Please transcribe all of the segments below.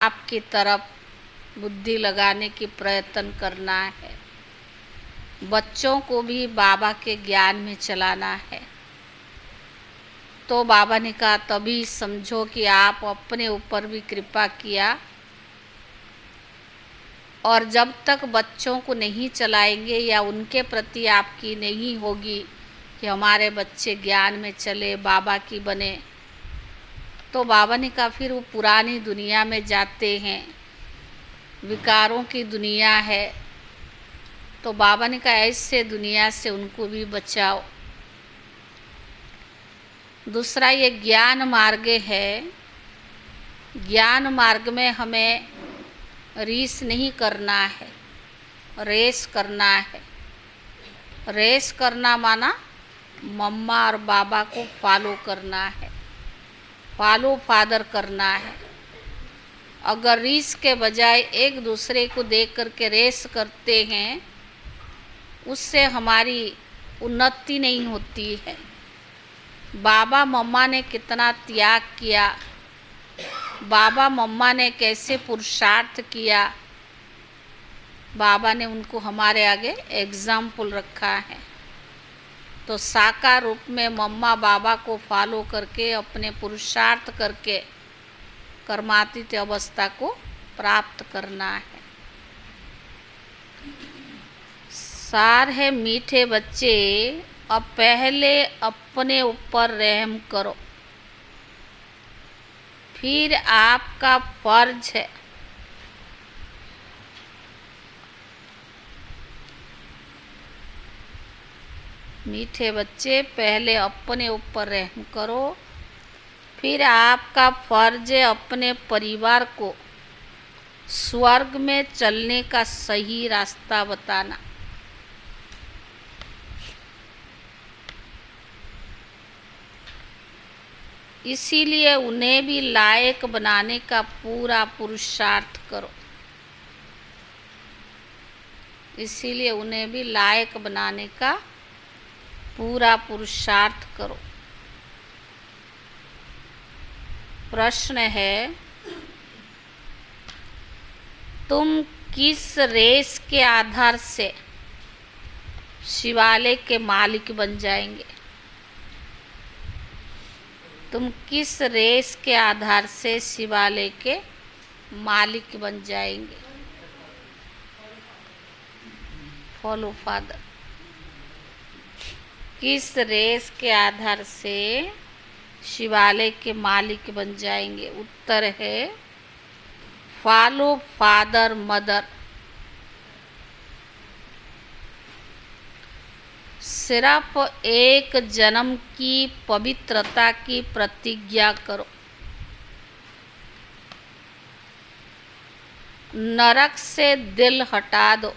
आपकी तरफ बुद्धि लगाने की प्रयत्न करना है। बच्चों को भी बाबा के ज्ञान में चलाना है। तो बाबा ने कहा तभी समझो कि आप अपने ऊपर भी कृपा किया, और जब तक बच्चों को नहीं चलाएंगे या उनके प्रति आपकी नहीं होगी कि हमारे बच्चे ज्ञान में चले, बाबा की बने, तो बाबा ने कहा फिर वो पुरानी दुनिया में जाते हैं, विकारों की दुनिया है। तो बाबा ने कहा ऐसे दुनिया से उनको भी बचाओ। दूसरा ये ज्ञान मार्ग है। ज्ञान मार्ग में हमें रीस नहीं करना है, रेस करना है। रेस करना माना मम्मा और बाबा को फॉलो करना है, फॉलो फादर करना है। अगर रीस के बजाय एक दूसरे को देख करके रेस करते हैं, उससे हमारी उन्नति नहीं होती है। बाबा मम्मा ने कितना त्याग किया, बाबा मम्मा ने कैसे पुरुषार्थ किया, बाबा ने उनको हमारे आगे एग्जाम्पल रखा है। तो साकार रूप में मम्मा बाबा को फॉलो करके अपने पुरुषार्थ करके कर्मातीत अवस्था को प्राप्त करना है। सार है मीठे बच्चे, अब पहले अपने ऊपर रहम करो, फिर आपका फर्ज है मीठे बच्चे पहले अपने ऊपर रहम करो, फिर आपका फर्ज है अपने परिवार को स्वर्ग में चलने का सही रास्ता बताना। इसीलिए उन्हें भी लायक बनाने का पूरा पुरुषार्थ करो। इसीलिए उन्हें भी लायक बनाने का पूरा पुरुषार्थ करो। प्रश्न है, तुम किस रेस के आधार से शिवालय के मालिक बन जाएंगे? तुम किस रेस के आधार से शिवालय के मालिक बन जाएंगे? Follow father. किस रेस के आधार से शिवालय के मालिक बन जाएंगे? उत्तर है फॉलो फादर मदर। सिर्फ एक जन्म की पवित्रता की प्रतिज्ञा करो। नरक से दिल हटा दो।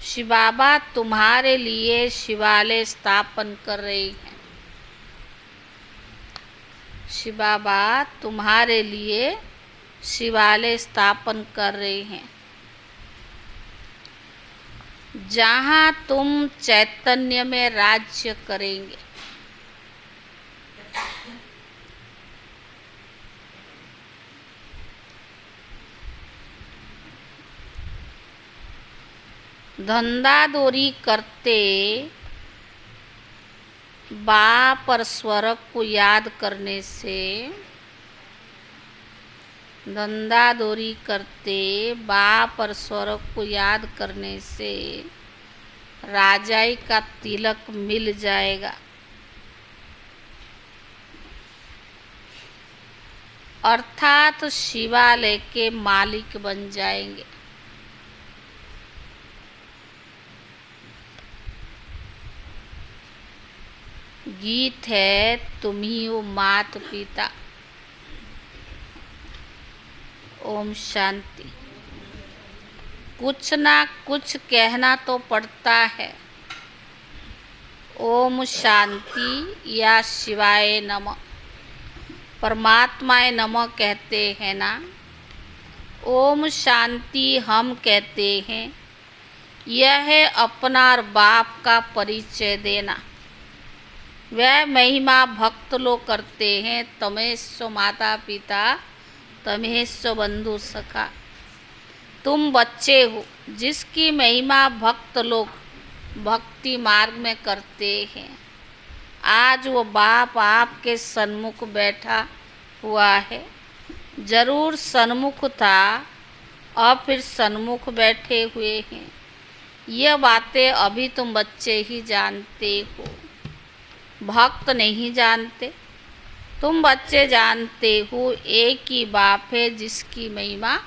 शिव बाबा तुम्हारे लिए शिवालय स्थापन कर रही हैं। शिव बाबा तुम्हारे लिए शिवालय स्थापन कर रहे हैं, जहाँ तुम चैतन्य में राज्य करेंगे। धंधादौरी करते बाप और स्वर्ग को याद करने से, धंधादौरी करते बाप और स्वर्ग को याद करने से राजाई का तिलक मिल जाएगा, अर्थात शिवालय के मालिक बन जाएंगे। गीत है तुम ही हो मात पिता। ओम शांति। कुछ ना कुछ कहना तो पड़ता है। ओम शांति या शिवाय नमः, परमात्माए नमः कहते हैं ना। ओम शांति हम कहते हैं। यह है अपना और बाप का परिचय देना। वह महिमा भक्त लोग करते हैं। तमेस्व माता पिता तमेस्व बंधु सखा। तुम बच्चे हो जिसकी महिमा भक्त लोग भक्ति मार्ग में करते हैं। आज वो बाप आपके सन्मुख बैठा हुआ है। जरूर सन्मुख था और फिर सन्मुख बैठे हुए हैं। यह बातें अभी तुम बच्चे ही जानते हो, भक्त नहीं जानते। तुम बच्चे जानते हो एक ही बाप है जिसकी महिमा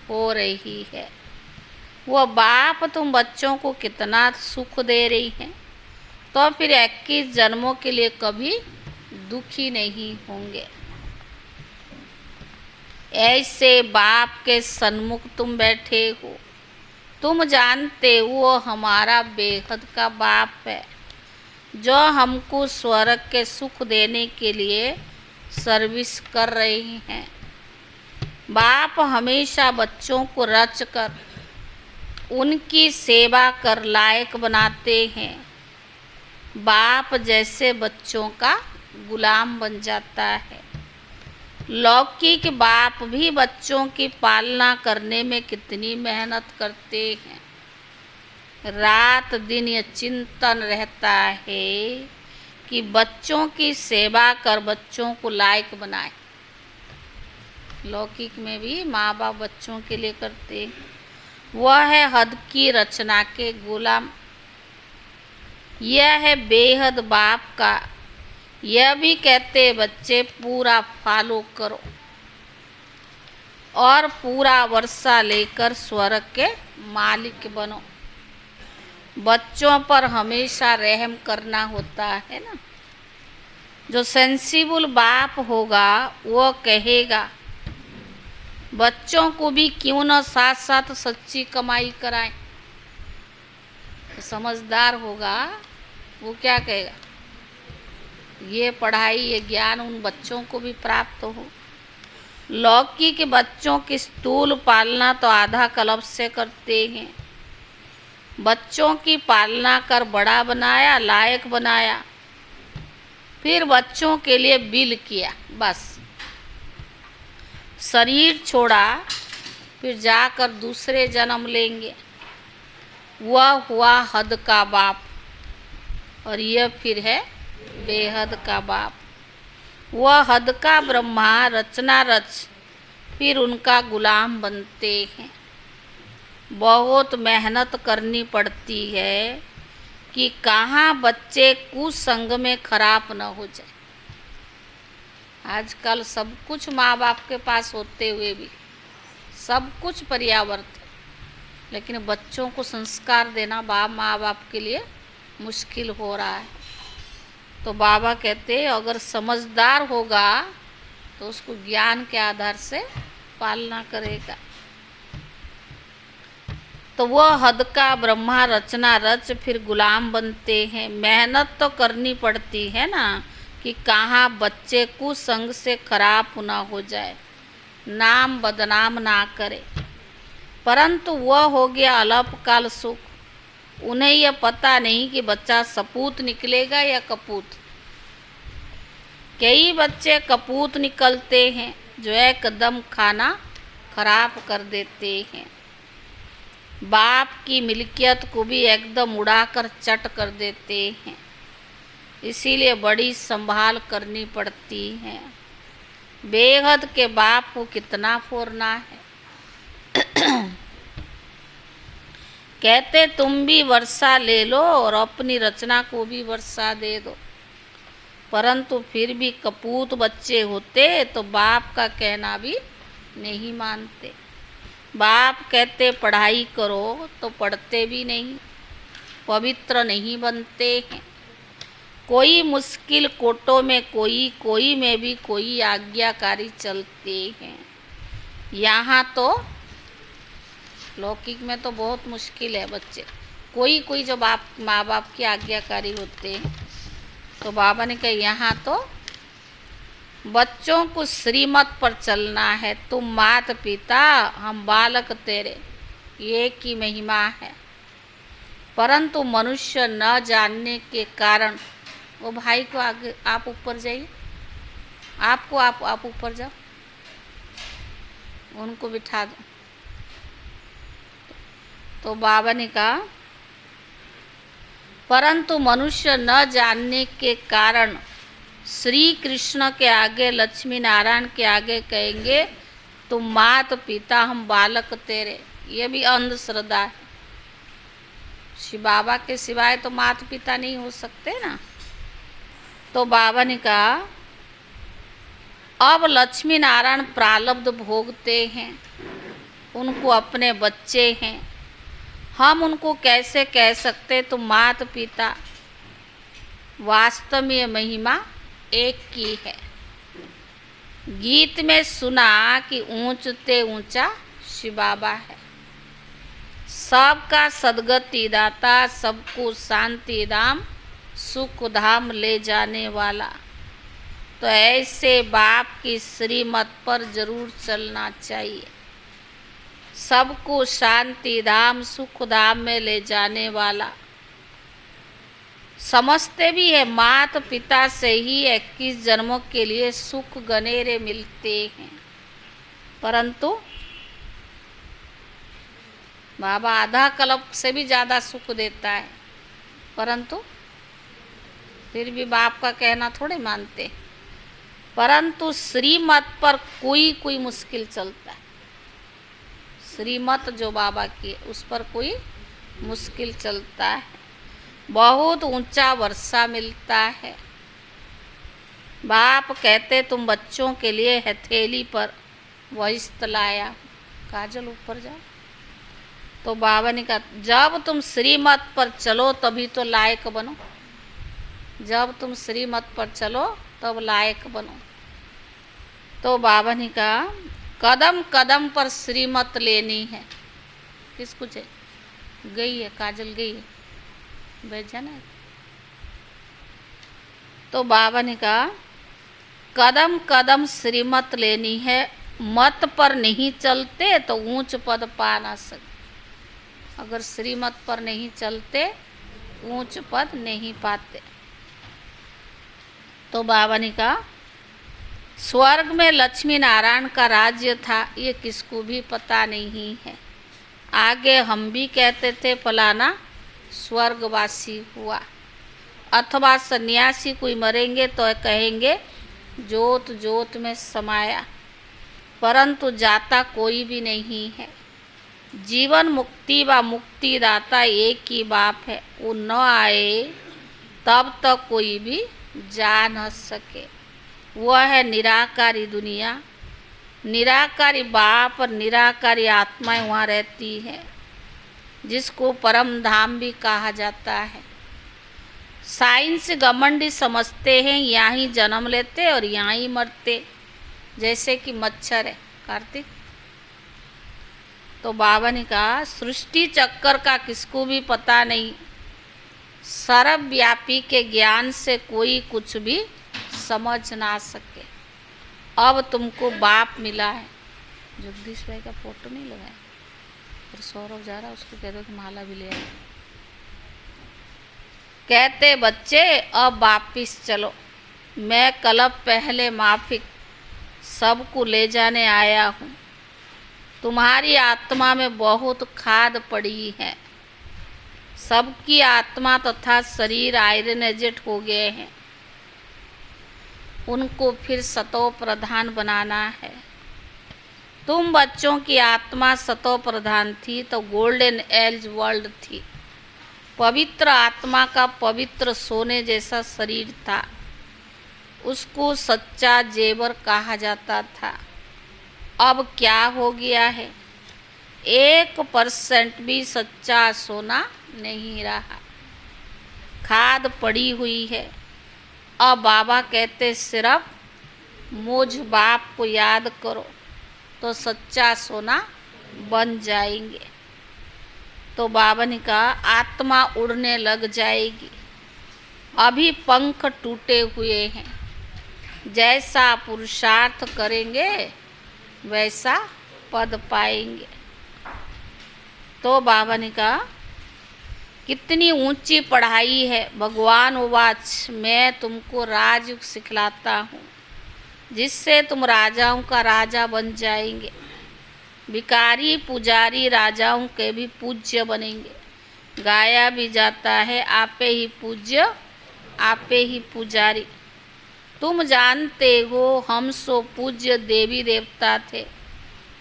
हो रही है। वह बाप तुम बच्चों को कितना सुख दे रही है, तो फिर 21 जन्मों के लिए कभी दुखी नहीं होंगे। ऐसे बाप के सन्मुख तुम बैठे हो। तुम जानते हो वो हमारा बेहद का बाप है, जो हमको स्वर्ग के सुख देने के लिए सर्विस कर रहे हैं। बाप हमेशा बच्चों को रच कर उनकी सेवा कर लायक बनाते हैं। बाप जैसे बच्चों का गुलाम बन जाता है। लौकिक बाप भी बच्चों की पालना करने में कितनी मेहनत करते हैं। रात दिन यह चिंतन रहता है कि बच्चों की सेवा कर बच्चों को लायक बनाए। लौकिक में भी माँ बाप बच्चों के लिए करते हैं। वह है हद की रचना के गुलाम। यह है बेहद बाप का। यह भी कहते बच्चे पूरा फॉलो करो और पूरा वर्षा लेकर स्वर्ग के मालिक बनो। बच्चों पर हमेशा रहम करना होता है ना। जो सेंसिबल बाप होगा वो कहेगा बच्चों को भी क्यों न साथ साथ सच्ची कमाई कराएं। तो समझदार होगा वो क्या कहेगा, ये पढ़ाई ये ज्ञान उन बच्चों को भी प्राप्त हो। लौकिक के बच्चों की स्थूल पालना तो आधा कल्प से करते हैं। बच्चों की पालना कर बड़ा बनाया, लायक बनाया, फिर बच्चों के लिए बिल किया, बस शरीर छोड़ा, फिर जाकर दूसरे जन्म लेंगे। वह हुआ हद का बाप और यह फिर है बेहद का बाप। वह हद का ब्रह्मा रचना रच फिर उनका गुलाम बनते हैं। बहुत मेहनत करनी पड़ती है कि कहाँ बच्चे कुसंग में खराब न हो जाए। आजकल सब कुछ माँ बाप के पास होते हुए भी सब कुछ पर्यावर्त, लेकिन बच्चों को संस्कार देना माँ बाप के लिए मुश्किल हो रहा है। तो बाबा कहते अगर समझदार होगा तो उसको ज्ञान के आधार से पालना करेगा। तो वह हद का ब्रह्मा रचना रच फिर गुलाम बनते हैं। मेहनत तो करनी पड़ती है ना कि कहाँ बच्चे कुसंग से खराब ना हो जाए, नाम बदनाम ना करे। परंतु वह हो गया अल्पकाल सुख। उन्हें यह पता नहीं कि बच्चा सपूत निकलेगा या कपूत। कई बच्चे कपूत निकलते हैं जो एकदम खाना खराब कर देते हैं। बाप की मिल्कियत को भी एकदम उड़ाकर चट कर देते हैं। इसीलिए बड़ी संभाल करनी पड़ती है। बेहद के बाप को कितना फोड़ना है। कहते तुम भी वर्षा ले लो और अपनी रचना को भी वर्षा दे दो। परंतु फिर भी कपूत बच्चे होते तो बाप का कहना भी नहीं मानते। बाप कहते पढ़ाई करो तो पढ़ते भी नहीं, पवित्र नहीं बनते हैं। कोई मुश्किल कोटों में कोई में भी कोई आज्ञाकारी चलते हैं। यहाँ तो लौकिक में तो बहुत मुश्किल है बच्चे, कोई जो माँ बाप की आज्ञाकारी होते हैं। तो बाबा ने कहा यहाँ तो बच्चों को श्रीमत पर चलना है। तुम माता पिता हम बालक तेरे, ये की महिमा है। परंतु मनुष्य न जानने के कारण वो भाई को आगे आप ऊपर जाइए, आप ऊपर जाओ, उनको बिठा दो। तो बाबा ने कहा परंतु मनुष्य न जानने के कारण श्री कृष्ण के आगे, लक्ष्मी नारायण के आगे कहेंगे तुम मात पिता हम बालक तेरे। ये भी अंधश्रद्धा है। शिव बाबा के सिवाय तो माता पिता नहीं हो सकते ना। तो बाबा ने कहा अब लक्ष्मी नारायण प्रारब्ध भोगते हैं, उनको अपने बच्चे हैं, हम उनको कैसे कह सकते तुम माता पिता। वास्तव में ये महिमा एक की है। गीत में सुना कि ऊंचते ऊंचा शिव बाबा है, सबका सदगति दाता, सबको शांति धाम सुख धाम ले जाने वाला। तो ऐसे बाप की श्रीमत पर जरूर चलना चाहिए। सबको शांति धाम सुख धाम में ले जाने वाला। समझते भी है माता पिता से ही 21 जन्मों के लिए सुख गनेरे मिलते हैं, परंतु बाबा आधा कल्प से भी ज़्यादा सुख देता है, परंतु फिर भी बाप का कहना थोड़े मानते। परंतु श्रीमत पर कोई मुश्किल चलता है। श्रीमत जो बाबा की है उस पर कोई मुश्किल चलता है। बहुत ऊंचा वर्षा मिलता है। बाप कहते तुम बच्चों के लिए हथेली पर वस्त्र लाया। काजल ऊपर जाओ। तो बाबा ने कहा जब तुम श्रीमत पर चलो तभी तो लायक बनो। जब तुम श्रीमत पर चलो तब लायक बनो। तो बाबा ने कहा कदम कदम पर श्रीमत लेनी है। किसको चाहिए? गई है काजल, गई है, बैठ जाना। तो बाबा ने कहा कदम कदम श्रीमत लेनी है, मत पर नहीं चलते तो ऊंच पद पा ना सकते। अगर श्रीमत पर नहीं चलते ऊंच पद नहीं पाते। तो बाबा ने कहा स्वर्ग में लक्ष्मी नारायण का राज्य था, ये किसको भी पता नहीं है। आगे हम भी कहते थे फलाना स्वर्गवासी हुआ, अथवा सन्यासी कोई मरेंगे तो कहेंगे जोत जोत में समाया, परंतु जाता कोई भी नहीं है। जीवन मुक्ति व मुक्तिदाता एक ही बाप है। वो न आए तब तक कोई भी जा न सके। वह है निराकारी दुनिया। निराकारी बाप और निराकारी आत्माएं वहाँ रहती है, जिसको परम धाम भी कहा जाता है। साइंस घमंडी समझते हैं यहाँ ही जन्म लेते और यहाँ ही मरते, जैसे कि मच्छर है। कार्तिक। तो बाबा ने कहा सृष्टि चक्कर का किसको भी पता नहीं। सर्वव्यापी के ज्ञान से कोई कुछ भी समझ ना सके। अब तुमको बाप मिला है। जगदीश भाई का फोटो नहीं लगाया, और सौरभ जा रहा, उसको कह दो कि माला भी ले आए। कहते बच्चे अब वापिस चलो, मैं कल्प पहले माफिक सबको ले जाने आया हूँ। तुम्हारी आत्मा में बहुत खाद पड़ी है। सबकी आत्मा तथा शरीर आयरनेजेट हो गए हैं, उनको फिर सतो प्रधान बनाना है। तुम बच्चों की आत्मा सतो प्रधान थी तो गोल्डन एज वर्ल्ड थी। पवित्र आत्मा का पवित्र सोने जैसा शरीर था, उसको सच्चा जेवर कहा जाता था। अब क्या हो गया है? 1% भी सच्चा सोना नहीं रहा, खाद पड़ी हुई है। अब बाबा कहते सिर्फ मुझ बाप को याद करो तो सच्चा सोना बन जाएंगे। तो बाबा ने कहा आत्मा उड़ने लग जाएगी। अभी पंख टूटे हुए हैं, जैसा पुरुषार्थ करेंगे वैसा पद पाएंगे। तो बाबा ने कहा कितनी ऊंची पढ़ाई है। भगवान उवाच, मैं तुमको राजयोग सिखलाता हूँ जिससे तुम राजाओं का राजा बन जाएंगे। भिखारी पुजारी राजाओं के भी पूज्य बनेंगे। गाया भी जाता है, आपे ही पूज्य आपे ही पुजारी। तुम जानते हो हम सो पूज्य देवी देवता थे,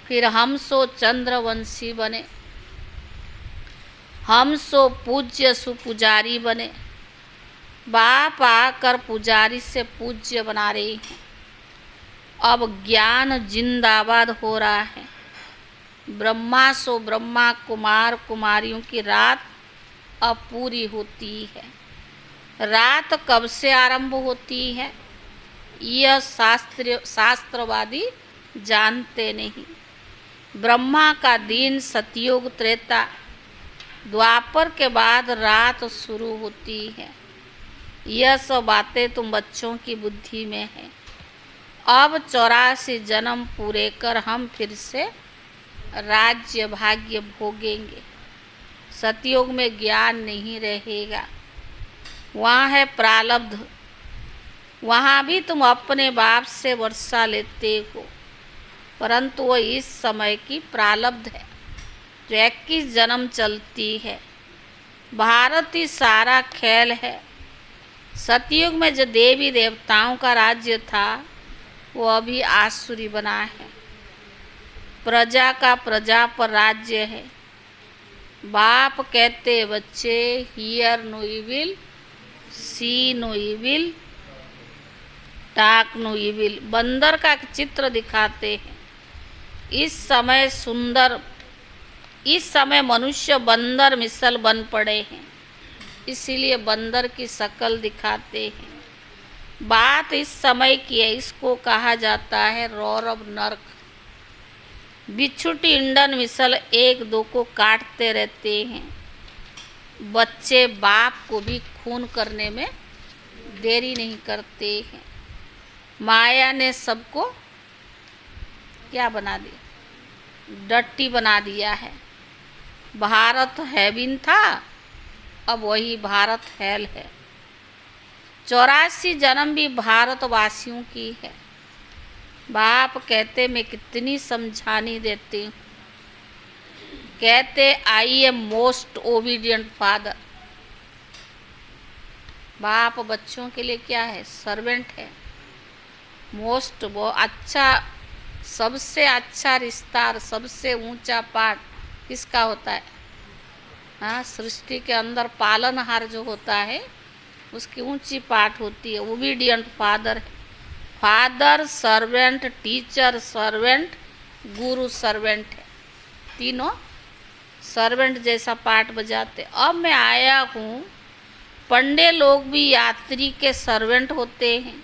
फिर हम सो चंद्रवंशी बने। हम सो पूज्य सुपुजारी बने। बाप आकर पुजारी से पूज्य बना रही हैं। अब ज्ञान जिंदाबाद हो रहा है। ब्रह्मा सो ब्रह्मा कुमार कुमारियों की रात अब पूरी होती है। रात कब से आरंभ होती है यह शास्त्रवादी जानते नहीं। ब्रह्मा का दिन सतयुग त्रेता द्वापर के बाद रात शुरू होती है। यह सब बातें तुम बच्चों की बुद्धि में है। अब 84 जन्म पूरे कर हम फिर से राज्य भाग्य भोगेंगे। सतयुग में ज्ञान नहीं रहेगा, वहाँ है प्रारब्ध। वहाँ भी तुम अपने बाप से वर्षा लेते हो, परंतु वो इस समय की प्रारब्ध है जो 21 जन्म चलती है। भारत ही सारा खेल है। सतयुग में जो देवी देवताओं का राज्य था वो अभी आसुरी बना है। प्रजा का प्रजा पर राज्य है। बाप कहते बच्चे hear no evil, see no evil, talk no evil. बंदर का चित्र दिखाते हैं। इस समय मनुष्य बंदर मिसल बन पड़े हैं, इसीलिए बंदर की शक्ल दिखाते हैं। बात इस समय की है, इसको कहा जाता है रौरव नरक। बिच्छुटी इंडन मिसल एक दो को काटते रहते हैं। बच्चे बाप को भी खून करने में देरी नहीं करते हैं। माया ने सबको क्या बना दिया, डट्टी बना दिया है। भारत हैविन था, अब वही भारत हैल है। 84 जन्म भी भारतवासियों की है। बाप कहते मैं कितनी समझानी देती हूँ। कहते I am most obedient father. बाप बच्चों के लिए क्या है, सर्वेंट है। मोस्ट वो अच्छा, सबसे अच्छा रिश्ता, सबसे ऊंचा पाठ किसका होता है? हाँ, सृष्टि के अंदर पालनहार जो होता है उसकी ऊंची पाठ होती है। Obedient father, father servant, teacher servant, गुरु सर्वेंट है। तीनों सर्वेंट जैसा पाठ बजाते। अब मैं आया हूँ, पंडे लोग भी यात्री के सर्वेंट होते हैं,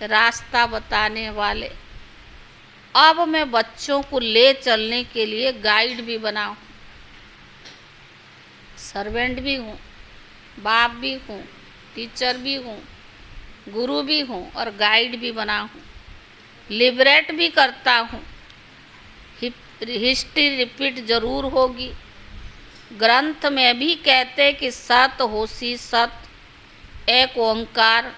रास्ता बताने वाले। अब मैं बच्चों को ले चलने के लिए गाइड भी बनाऊँ। सर्वेंट भी हूँ, बाप भी हूँ, टीचर भी हूँ, गुरु भी हूँ और गाइड भी बना हूँ। लिबरेट भी करता हूँ। हिस्ट्री रिपीट जरूर होगी। ग्रंथ में भी कहते कि सत होसी सत, एक ओंकार,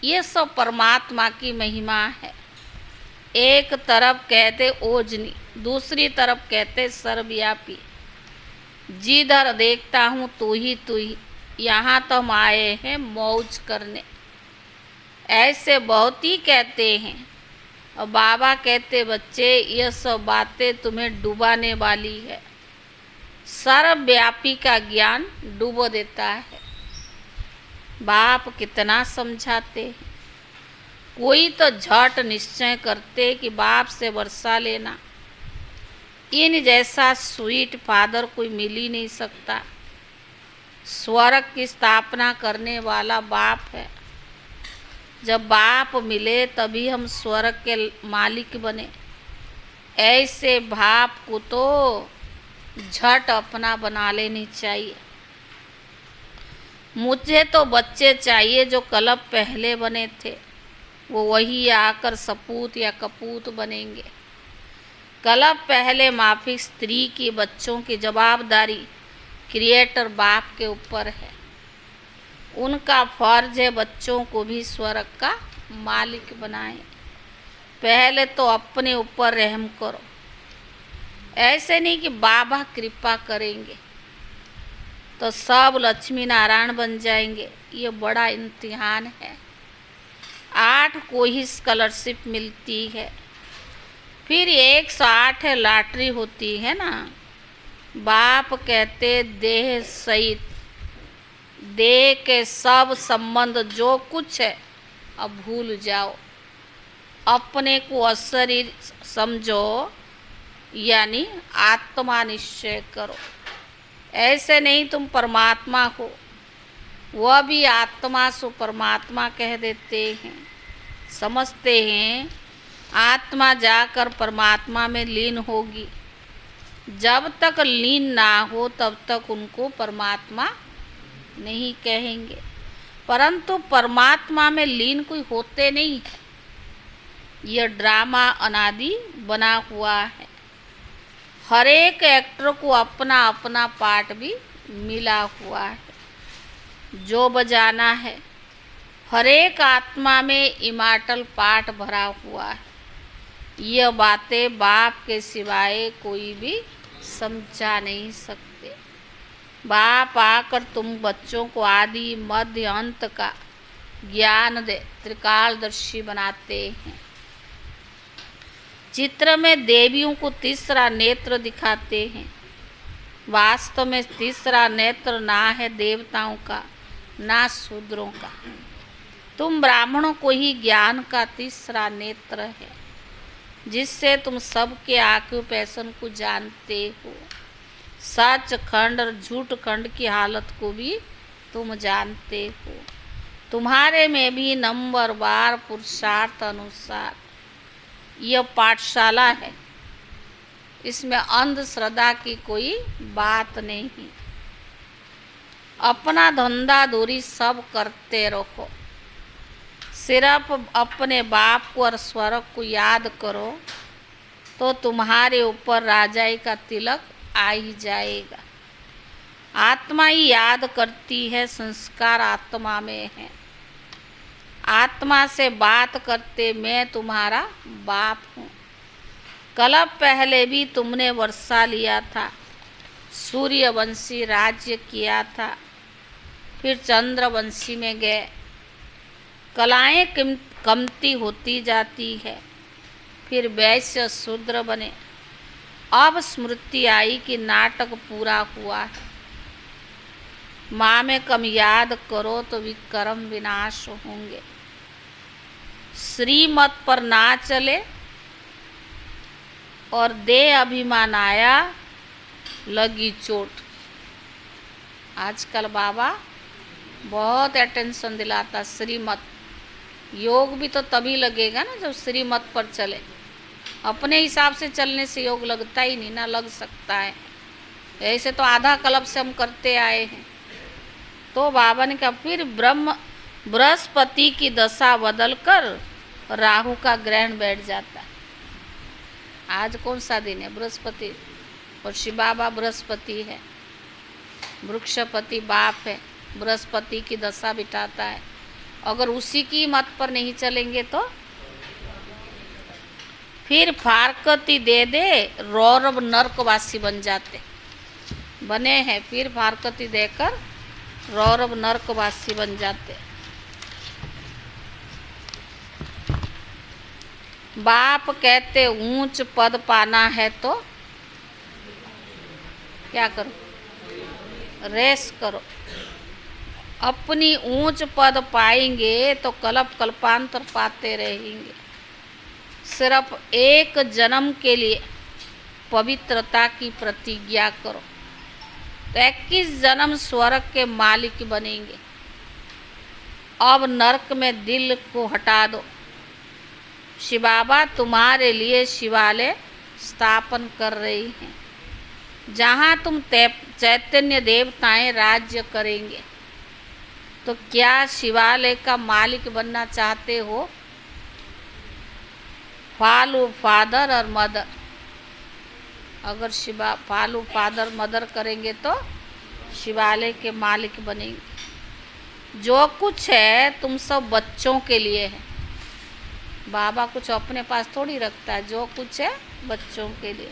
ये सब परमात्मा की महिमा है। एक तरफ कहते ओजनी, दूसरी तरफ कहते सर्वव्यापी। जिधर देखता हूँ तू ही, यहाँ तो हम आए हैं मौज करने। ऐसे बहुत ही कहते हैं। और बाबा कहते बच्चे ये सब बातें तुम्हें डुबाने वाली है। सर्वव्यापी का ज्ञान डुबो देता है। बाप कितना समझाते हैं। कोई तो झट निश्चय करते कि बाप से वर्षा लेना। इन जैसा स्वीट फादर कोई मिल ही नहीं सकता। स्वर्ग की स्थापना करने वाला बाप है। जब बाप मिले तभी हम स्वर्ग के मालिक बने। ऐसे बाप को तो झट अपना बना लेनी चाहिए। मुझे तो बच्चे चाहिए जो कल पहले बने थे, वो वही आकर सपूत या कपूत बनेंगे। कल पहले माफिक स्त्री की बच्चों की जवाबदारी क्रिएटर बाप के ऊपर है। उनका फर्ज है बच्चों को भी स्वर्ग का मालिक बनाए। पहले तो अपने ऊपर रहम करो। ऐसे नहीं कि बाबा कृपा करेंगे तो सब लक्ष्मी नारायण बन जाएंगे। ये बड़ा इम्तिहान है। 8 को ही स्कॉलरशिप मिलती है, फिर 108 लॉटरी होती है ना। बाप कहते देह सहित देह के सब संबंध जो कुछ है अब भूल जाओ, अपने को अशरीर समझो, यानी आत्मा निश्चय करो। ऐसे नहीं तुम परमात्मा हो, वह भी आत्मा सो परमात्मा कह देते हैं। समझते हैं आत्मा जाकर परमात्मा में लीन होगी। जब तक लीन ना हो तब तक उनको परमात्मा नहीं कहेंगे। परंतु परमात्मा में लीन कोई होते नहीं है। यह ड्रामा अनादि बना हुआ है। हर एक एक्टर को अपना अपना पार्ट भी मिला हुआ है जो बजाना है। हर एक आत्मा में इमॉर्टल पार्ट भरा हुआ है। यह बातें बाप के सिवाय कोई भी समझा नहीं सकते। बाप आकर तुम बच्चों को आदि मध्य अंत का ज्ञान दे त्रिकालदर्शी बनाते हैं। चित्र में देवियों को तीसरा नेत्र दिखाते हैं। वास्तव में तीसरा नेत्र ना है देवताओं का ना शूद्रों का। तुम ब्राह्मणों को ही ज्ञान का तीसरा नेत्र है, जिससे तुम सबके ऑक्यूपेशन को जानते हो। सच खंड और झूठ खंड की हालत को भी तुम जानते हो। तुम्हारे में भी नंबरवार पुरुषार्थ अनुसार यह पाठशाला है। इसमें अंधश्रद्धा की कोई बात नहीं। अपना धंधा दूरी सब करते रहो। सिर्फ अपने बाप को और स्वर्ग को याद करो तो तुम्हारे ऊपर राजाई का तिलक आ ही जाएगा। आत्मा ही याद करती है, संस्कार आत्मा में है। आत्मा से बात करते मैं तुम्हारा बाप हूँ। कल्प पहले भी तुमने वर्षा लिया था, सूर्यवंशी राज्य किया था, फिर चंद्रवंशी में गए। कलाएं कमती होती जाती है, फिर वैश्य शूद्र बने। अब स्मृति आई कि नाटक पूरा हुआ है। माँ में कम याद करो तो विक्रम विनाश होंगे। श्रीमत पर ना चले और दे अभिमान आया लगी चोट। आजकल बाबा बहुत अटेंशन दिलाता श्रीमत। योग भी तो तभी लगेगा ना जब श्रीमत पर चले। अपने हिसाब से चलने से योग लगता ही नहीं ना, लग सकता है। ऐसे तो आधा कल्प से हम करते आए हैं। तो बाबा ने कहा फिर बृहस्पति की दशा बदलकर राहु का ग्रहण बैठ जाता है। आज कौन सा दिन है? बृहस्पति। और शिव बाबा बृहस्पति है, वृक्षपति बाप है। बृहस्पति की दशा बिठाता है। अगर उसी की मत पर नहीं चलेंगे तो फिर फारकती दे दे रौरव नरकवासी बन जाते बने हैं। फिर फारकती देकर रौरव नरकवासी बन जाते। बाप कहते ऊंच पद पाना है तो क्या करो? रेस करो। अपनी ऊंच पद पाएंगे तो कल्प कल्पांतर पाते रहेंगे। सिर्फ एक जन्म के लिए पवित्रता की प्रतिज्ञा करो तो 21 जन्म स्वर्ग के मालिक बनेंगे। अब नरक में दिल को हटा दो। शिव बाबा तुम्हारे लिए शिवालय स्थापन कर रही हैं, जहाँ तुम चैतन्य देवताएं राज्य करेंगे। तो क्या शिवालय का मालिक बनना चाहते हो? फॉलो फादर और मदर। अगर शिवा फॉलो फादर मदर करेंगे तो शिवालय के मालिक बनेंगे। जो कुछ है तुम सब बच्चों के लिए है। बाबा कुछ अपने पास थोड़ी रखता है, जो कुछ है बच्चों के लिए।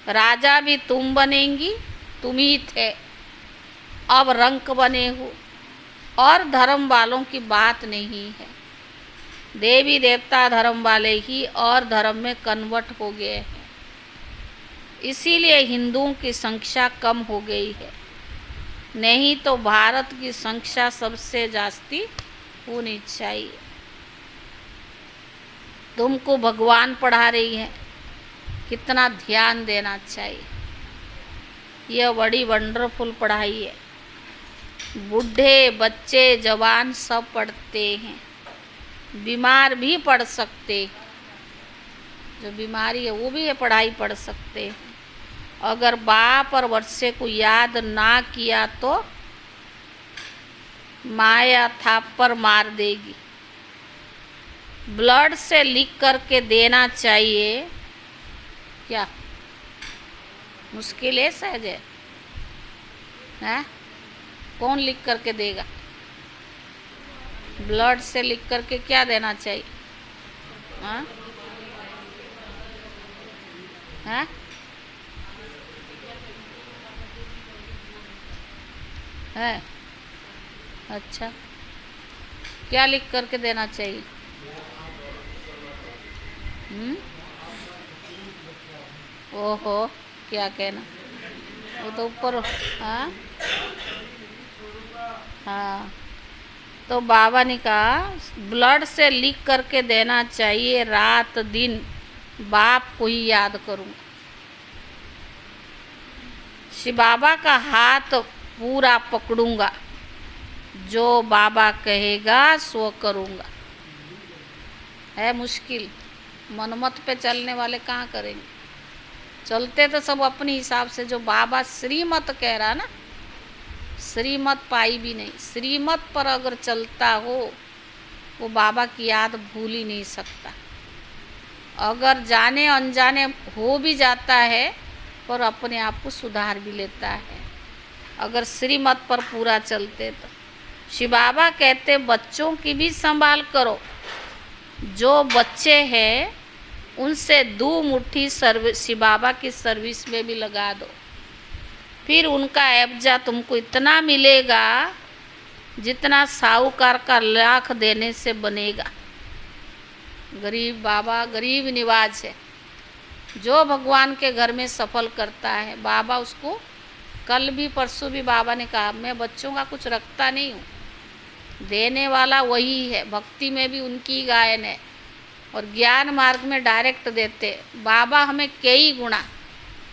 राजा भी तुम बनेंगी, तुम ही थे, अब रंक बने हो। और धर्म वालों की बात नहीं है। देवी देवता धर्म वाले ही और धर्म में कन्वर्ट हो गए हैं, इसीलिए हिंदुओं की संख्या कम हो गई है। नहीं तो भारत की संख्या सबसे जास्ती होनी चाहिए। तुमको भगवान पढ़ा रही है, कितना ध्यान देना चाहिए। यह बड़ी वंडरफुल पढ़ाई है। बूढ़े बच्चे जवान सब पढ़ते हैं, बीमार भी पढ़ सकते, जो बीमारी है वो भी ये पढ़ाई पढ़ सकते हैं। अगर बाप और बच्चे को याद ना किया तो माया थाप्पड़ मार देगी। ब्लड से लिख करके देना चाहिए। क्या मुश्किल है सहज है? कौन लिख करके देगा? ब्लड से लिख करके क्या देना चाहिए? हाँ हाँ, है अच्छा, क्या लिख करके देना चाहिए? ओहो, क्या कहना, वो तो ऊपर। हाँ हाँ, तो बाबा ने कहा ब्लड से लिख करके देना चाहिए, रात दिन बाप को ही याद करूँगा। शिव बाबा का हाथ पूरा पकड़ूंगा, जो बाबा कहेगा सो करूँगा। है मुश्किल, मनमत पे चलने वाले कहाँ करेंगे? चलते तो सब अपने हिसाब से, जो बाबा श्रीमत कह रहा ना, श्रीमत पाई भी नहीं। श्रीमत पर अगर चलता हो वो बाबा की याद भूल ही नहीं सकता। अगर जाने अनजाने हो भी जाता है पर अपने आप को सुधार भी लेता है, अगर श्रीमत पर पूरा चलते तो। शिव बाबा कहते बच्चों की भी संभाल करो। जो बच्चे हैं उनसे 2 मुट्ठी शिव बाबा की सर्विस में भी लगा दो, फिर उनका एब्जा तुमको इतना मिलेगा जितना साहूकार का लाख देने से बनेगा। गरीब बाबा गरीब निवाज है। जो भगवान के घर में सफल करता है बाबा उसको, कल भी परसों भी बाबा ने कहा मैं बच्चों का कुछ रखता नहीं हूँ, देने वाला वही है। भक्ति में भी उनकी गायन है और ज्ञान मार्ग में डायरेक्ट देते। बाबा हमें कई गुणा,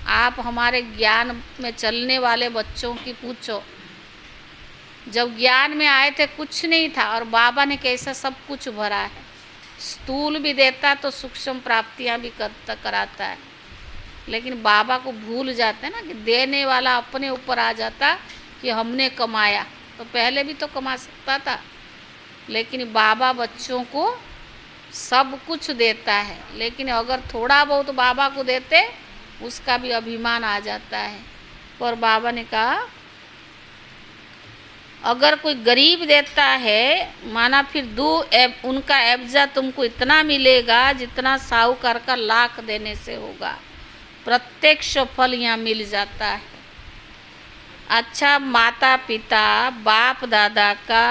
आप हमारे ज्ञान में चलने वाले बच्चों की पूछो, जब ज्ञान में आए थे कुछ नहीं था और बाबा ने कैसा सब कुछ भरा है। स्थूल भी देता तो सूक्ष्म प्राप्तियां भी कराता है, लेकिन बाबा को भूल जाते हैं ना कि देने वाला अपने ऊपर आ जाता कि हमने कमाया, तो पहले भी तो कमा सकता था। लेकिन बाबा बच्चों को सब कुछ देता है, लेकिन अगर थोड़ा बहुत बाबा को देते उसका भी अभिमान आ जाता है। और बाबा ने कहा अगर कोई गरीब देता है माना, फिर उनका एब्जा तुमको इतना मिलेगा जितना साहूकार का लाख देने से होगा। प्रत्यक्ष फल यहाँ मिल जाता है। अच्छा, माता पिता बाप दादा का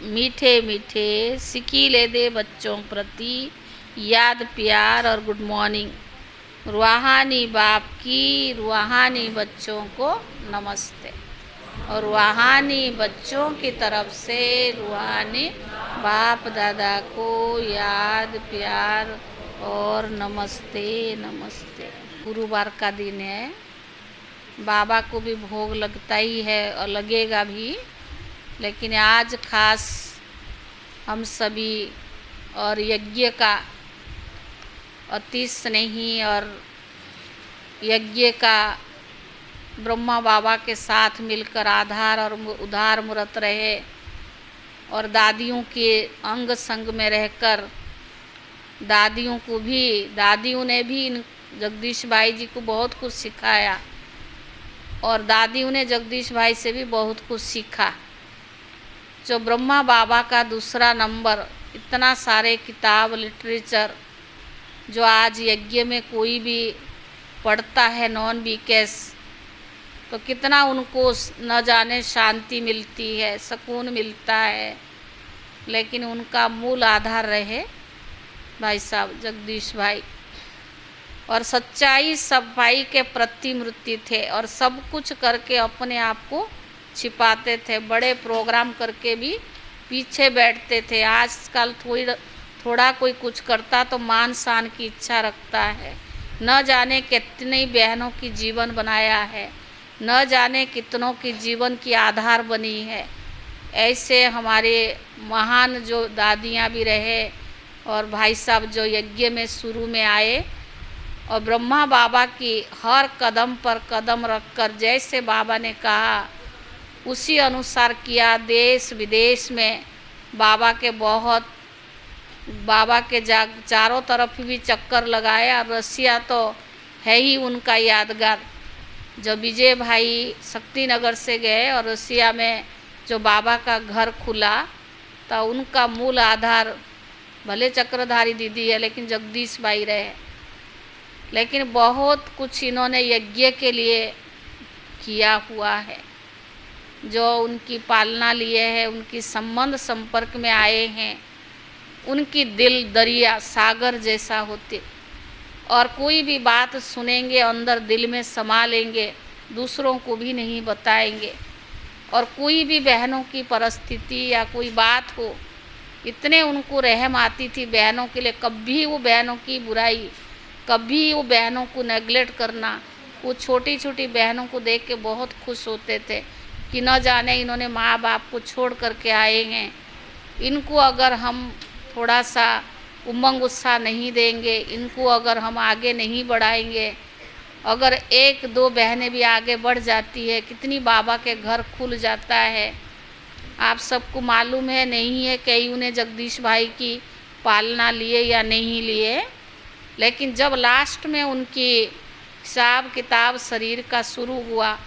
मीठे मीठे सिकीले दे बच्चों प्रति याद प्यार और गुड मॉर्निंग। रूहानी बाप की रूहानी बच्चों को नमस्ते, और रूहानी बच्चों की तरफ से रूहानी बाप दादा को याद प्यार और नमस्ते नमस्ते। गुरुवार का दिन है, बाबा को भी भोग लगता ही है और लगेगा भी, लेकिन आज खास हम सभी और यज्ञ का अति स्नेही और यज्ञ का ब्रह्मा बाबा के साथ मिलकर आधार और उधार मूर्त रहे और दादियों के अंग संग में रहकर दादियों ने भी जगदीश भाई जी को बहुत कुछ सिखाया। और दादियों ने जगदीश भाई से भी बहुत कुछ सीखा। जो ब्रह्मा बाबा का दूसरा नंबर, इतना सारे किताब लिटरेचर जो आज यज्ञ में कोई भी पढ़ता है नॉन बीकेस, तो कितना उनको न जाने शांति मिलती है, सुकून मिलता है। लेकिन उनका मूल आधार रहे भाई साहब जगदीश भाई, और सच्चाई सफाई के प्रतिमूर्ति थे, और सब कुछ करके अपने आप को छिपाते थे। बड़े प्रोग्राम करके भी पीछे बैठते थे। आजकल थोड़ा कोई कुछ करता तो मान शान की इच्छा रखता है। न जाने कितनी बहनों की जीवन बनाया है, न जाने कितनों की जीवन की आधार बनी है। ऐसे हमारे महान जो दादियाँ भी रहे और भाई साहब जो यज्ञ में शुरू में आए, और ब्रह्मा बाबा की हर कदम पर कदम रखकर जैसे बाबा ने कहा उसी अनुसार किया। देश विदेश में बाबा के चारों तरफ भी चक्कर लगाया। रसिया तो है ही उनका यादगार। जब विजय भाई शक्ति नगर से गए और रसिया में जो बाबा का घर खुला, तो उनका मूल आधार भले चक्रधारी दीदी है लेकिन जगदीश भाई रहे। लेकिन बहुत कुछ इन्होंने यज्ञ के लिए किया हुआ है। जो उनकी पालना लिए हैं, उनकी संबंध संपर्क में आए हैं, उनकी दिल दरिया सागर जैसा होते, और कोई भी बात सुनेंगे अंदर दिल में समा लेंगे, दूसरों को भी नहीं बताएंगे। और कोई भी बहनों की परिस्थिति या कोई बात हो, इतने उनको रहम आती थी बहनों के लिए। कभी वो बहनों की बुराई, कभी वो बहनों को नेगलेक्ट करना, वो छोटी छोटी बहनों को देख के बहुत खुश होते थे कि न जाने इन्होंने माँ बाप को छोड़ करके आए हैं, इनको अगर हम थोड़ा सा उमंग उत्साह नहीं देंगे, इनको अगर हम आगे नहीं बढ़ाएंगे, अगर एक दो बहनें भी आगे बढ़ जाती है, कितनी बाबा के घर खुल जाता है। आप सबको मालूम है नहीं है कईयों ने जगदीश भाई की पालना लिए या नहीं लिए, लेकिन जब लास्ट में उनकी हिसाब किताब शरीर का शुरू हुआ,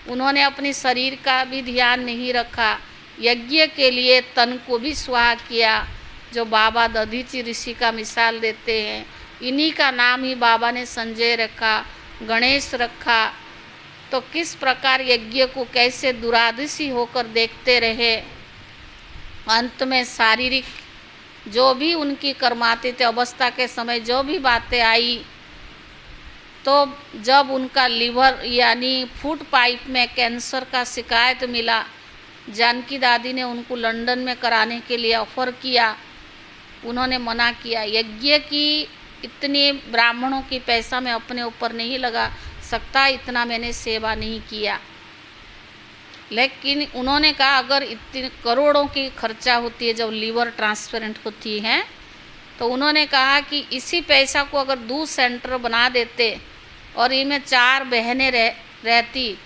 उन्होंने अपनी शरीर का भी ध्यान नहीं रखा, यज्ञ के लिए तन को भी स्वाहा किया। जो बाबा दधीची ऋषि का मिसाल देते हैं, इन्हीं का नाम ही बाबा ने संजय रखा, गणेश रखा। तो किस प्रकार यज्ञ को कैसे दुरादृशी होकर देखते रहे। अंत में शारीरिक जो भी उनकी कर्मातीत अवस्था के समय जो भी बातें आई, तो जब उनका लीवर यानी फूड पाइप में कैंसर का शिकायत मिला, जानकी दादी ने उनको लंदन में कराने के लिए ऑफ़र किया, उन्होंने मना किया। यज्ञ की इतनी ब्राह्मणों की पैसा मैं अपने ऊपर नहीं लगा सकता, इतना मैंने सेवा नहीं किया। लेकिन उन्होंने कहा अगर इतनी करोड़ों की खर्चा होती है जब लीवर ट्रांसप्लांट होती है, तो उन्होंने कहा कि इसी पैसा को अगर दूध सेंटर बना देते और इनमें 4 बहनें रहती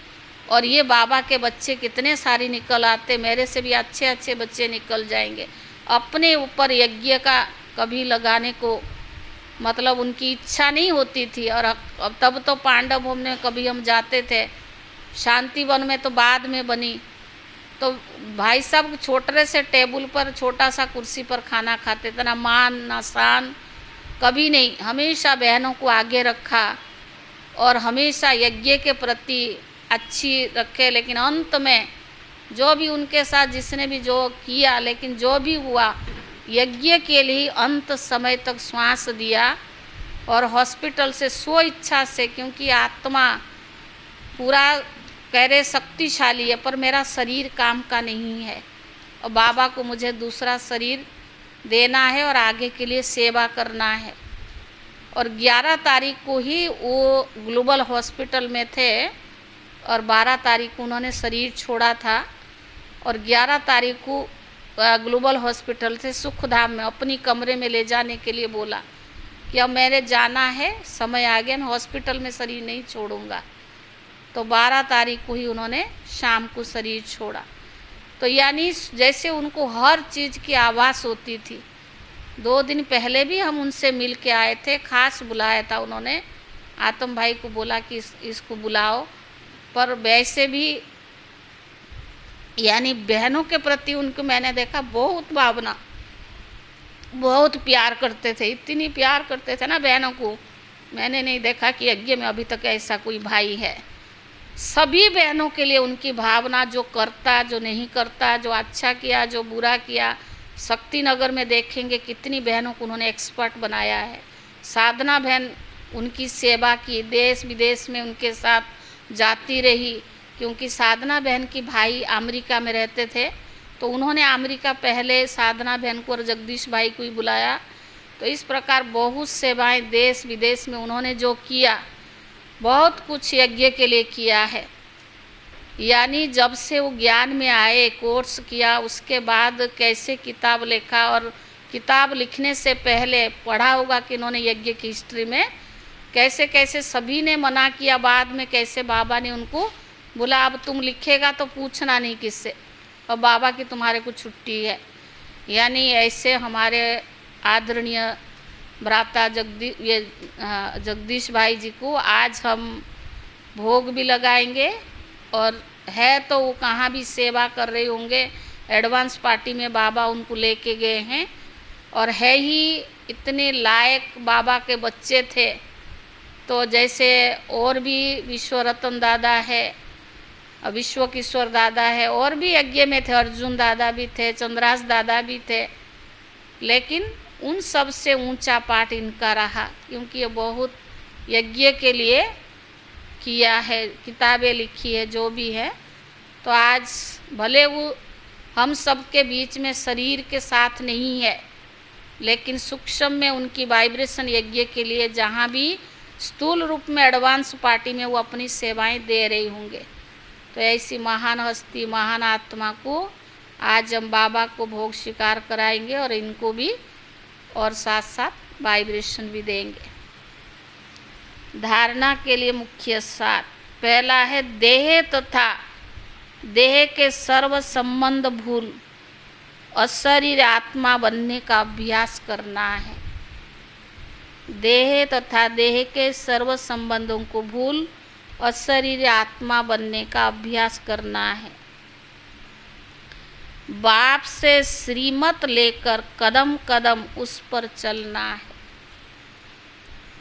और ये बाबा के बच्चे कितने सारे निकल आते, मेरे से भी अच्छे अच्छे बच्चे निकल जाएंगे। अपने ऊपर यज्ञ का कभी लगाने को मतलब उनकी इच्छा नहीं होती थी। और अब तब तो पांडव भवन में कभी हम जाते थे, शांति वन में तो बाद में बनी। तो भाई साहब छोटे से टेबल पर छोटा सा कुर्सी पर खाना खाते थे, ना मान ना शान कभी नहीं, हमेशा बहनों को आगे रखा और हमेशा यज्ञ के प्रति अच्छी रखे। लेकिन अंत में जो भी उनके साथ जिसने भी जो किया, लेकिन जो भी हुआ यज्ञ के लिए अंत समय तक श्वास दिया। और हॉस्पिटल से स्व इच्छा से, क्योंकि आत्मा पूरा कह रहे शक्तिशाली है पर मेरा शरीर काम का नहीं है और बाबा को मुझे दूसरा शरीर देना है और आगे के लिए सेवा करना है। और 11 तारीख को ही वो ग्लोबल हॉस्पिटल में थे और 12 तारीख को उन्होंने शरीर छोड़ा था। और 11 तारीख को ग्लोबल हॉस्पिटल से सुखधाम में अपनी कमरे में ले जाने के लिए बोला कि अब मैंने जाना है, समय आ गया, मैं हॉस्पिटल में शरीर नहीं छोड़ूंगा। तो 12 तारीख को ही उन्होंने शाम को शरीर छोड़ा। तो यानी जैसे उनको हर चीज़ की आभास होती थी। 2 दिन पहले भी हम उनसे मिल के आए थे, खास बुलाया था उन्होंने, आतम भाई को बोला कि इसको बुलाओ पर वैसे भी यानी बहनों के प्रति उनको मैंने देखा बहुत भावना, बहुत प्यार करते थे, इतनी प्यार करते थे ना बहनों को। मैंने नहीं देखा कि यज्ञ में अभी तक ऐसा कोई भाई है। सभी बहनों के लिए उनकी भावना, जो करता, जो नहीं करता, जो अच्छा किया, जो बुरा किया। शक्ति नगर में देखेंगे कितनी बहनों को उन्होंने एक्सपर्ट बनाया है। साधना बहन उनकी सेवा की, देश विदेश में उनके साथ जाती रही, क्योंकि साधना बहन की भाई अमेरिका में रहते थे, तो उन्होंने अमेरिका पहले साधना बहन को और जगदीश भाई को ही बुलाया। तो इस प्रकार बहुत सेवाएं देश विदेश में उन्होंने जो किया, बहुत कुछ यज्ञ के लिए किया है। यानी जब से वो ज्ञान में आए, कोर्स किया, उसके बाद कैसे किताब लिखा, और किताब लिखने से पहले पढ़ा होगा कि इन्होंने यज्ञ की हिस्ट्री में कैसे कैसे सभी ने मना किया, बाद में कैसे बाबा ने उनको बोला अब तुम लिखेगा तो पूछना नहीं किससे, और बाबा की तुम्हारे को छुट्टी है। यानी ऐसे हमारे आदरणीय भ्राता जगदीश भाई जी को आज हम भोग भी लगाएंगे, और है तो वो कहाँ भी सेवा कर रहे होंगे। एडवांस पार्टी में बाबा उनको लेके गए हैं, और है ही इतने लायक बाबा के बच्चे थे। तो जैसे और भी विश्व रतन दादा है, विश्व किशोर दादा है, और भी यज्ञ में थे, अर्जुन दादा भी थे, चंद्रास दादा भी थे, लेकिन उन सब से ऊंचा पाठ इनका रहा, क्योंकि ये बहुत यज्ञ के लिए किया है, किताबें लिखी है, जो भी है। तो आज भले वो हम सब के बीच में शरीर के साथ नहीं है, लेकिन सूक्ष्म में उनकी वाइब्रेशन यज्ञ के लिए जहाँ भी स्थूल रूप में एडवांस पार्टी में वो अपनी सेवाएं दे रही होंगे। तो ऐसी महान हस्ती, महान आत्मा को आज हम बाबा को भोग स्वीकार कराएंगे, और इनको भी और साथ साथ वाइब्रेशन भी देंगे। धारणा के लिए मुख्य सात, पहला है देह तथा देह के सर्व संबंध भूल अशरीर आत्मा बनने का अभ्यास करना है। देह तथा देह के सर्व संबंधों को भूल अशरीर आत्मा बनने का अभ्यास करना है। बाप से श्रीमत लेकर कदम कदम उस पर चलना है।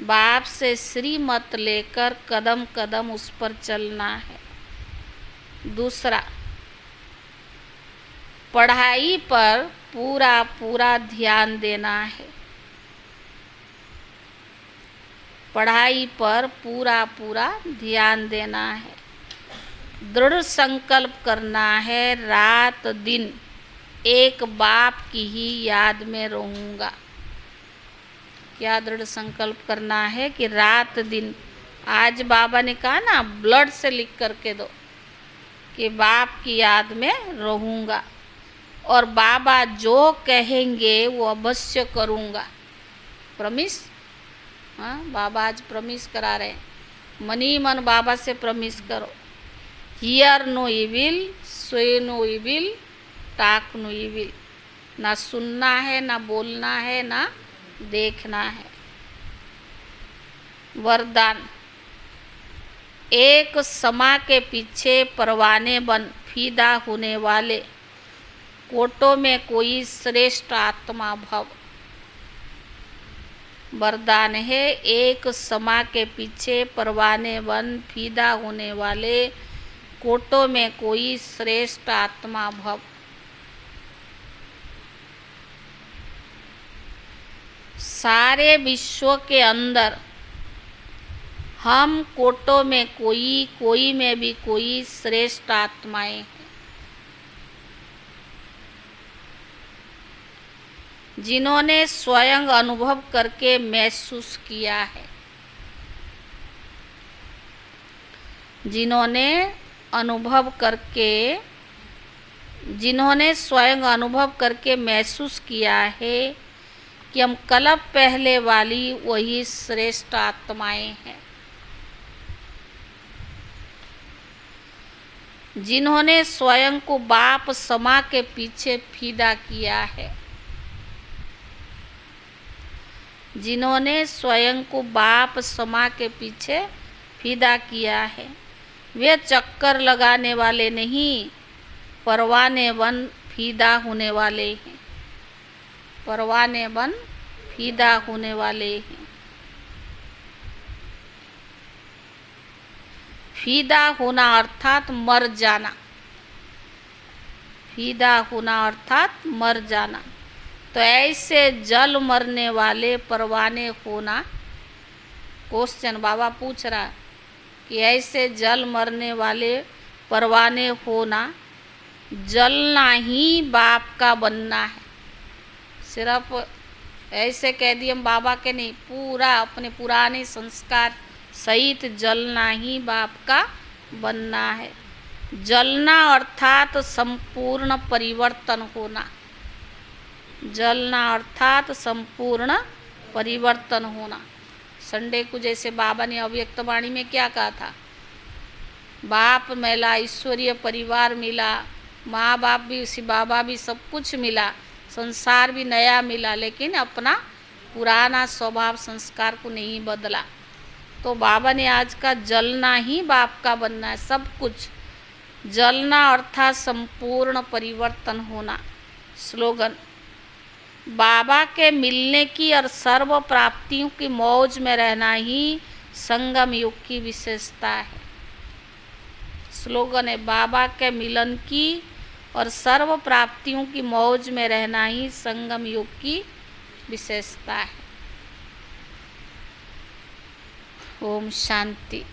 बाप से श्रीमत लेकर कदम कदम उस पर चलना है। दूसरा, पढ़ाई पर पूरा पूरा ध्यान देना है। पढ़ाई पर पूरा पूरा ध्यान देना है। दृढ़ संकल्प करना है, रात दिन एक बाप की ही याद में रहूँगा। क्या दृढ़ संकल्प करना है कि रात दिन, आज बाबा ने कहा ना ब्लड से लिख करके दो कि बाप की याद में रहूँगा, और बाबा जो कहेंगे वो अवश्य करूँगा। प्रमिस, हाँ, बाबा आज प्रमिस करा रहे हैं। मनी मन बाबा से प्रमिस करो। हियर नो इविल, सोए no evil, talk no evil. ना सुनना है, ना बोलना है, ना देखना है। वरदान, एक समा के पीछे परवाने बन फीदा होने वाले कोटों में कोई श्रेष्ठ आत्मा भव। वरदान है, एक समा के पीछे परवाने बन फीदा होने वाले कोटों में कोई श्रेष्ठ आत्मा भव। सारे विश्व के अंदर हम कोटों में कोई में भी कोई श्रेष्ठ आत्माएं हैं, जिन्होंने स्वयं अनुभव करके महसूस किया है। जिन्होंने स्वयं अनुभव करके महसूस किया है कि हम कल्प पहले वाली वही श्रेष्ठ आत्माएं हैं। जिन्होंने स्वयं को बाप समा के पीछे फीदा किया है। जिन्होंने स्वयं को बाप समा के पीछे फीदा किया है। वे चक्कर लगाने वाले नहीं, परवाने बन फीदा होने वाले हैं। परवाने बन फीदा होने वाले हैं। फीदा होना अर्थात मर जाना। फीदा होना अर्थात मर जाना। तो ऐसे जल मरने वाले परवाने होना। क्वेश्चन बाबा पूछ रहा कि ऐसे जल मरने वाले परवाने होना, जलना ही बाप का बनना है। सिर्फ ऐसे कह दिए हम बाबा के नहीं, पूरा अपने पुराने संस्कार सहित जलना ही बाप का बनना है। जलना अर्थात संपूर्ण परिवर्तन होना। जलना अर्थात संपूर्ण परिवर्तन होना। संडे को जैसे बाबा ने अव्यक्त वाणी में क्या कहा था, बाप मिला, ईश्वरीय परिवार मिला, माँ बाप भी, उसी बाबा भी, सब कुछ मिला, संसार भी नया मिला, लेकिन अपना पुराना स्वभाव संस्कार को नहीं बदला। तो बाबा ने आज का जलना ही बाप का बनना है। सब कुछ जलना अर्थात संपूर्ण परिवर्तन होना। स्लोगन, बाबा के मिलने की और सर्व प्राप्तियों की मौज में रहना ही संगम युग की विशेषता है। स्लोगन है, बाबा के मिलन की और सर्व प्राप्तियों की मौज में रहना ही संगम युग की विशेषता है। ओम शांति।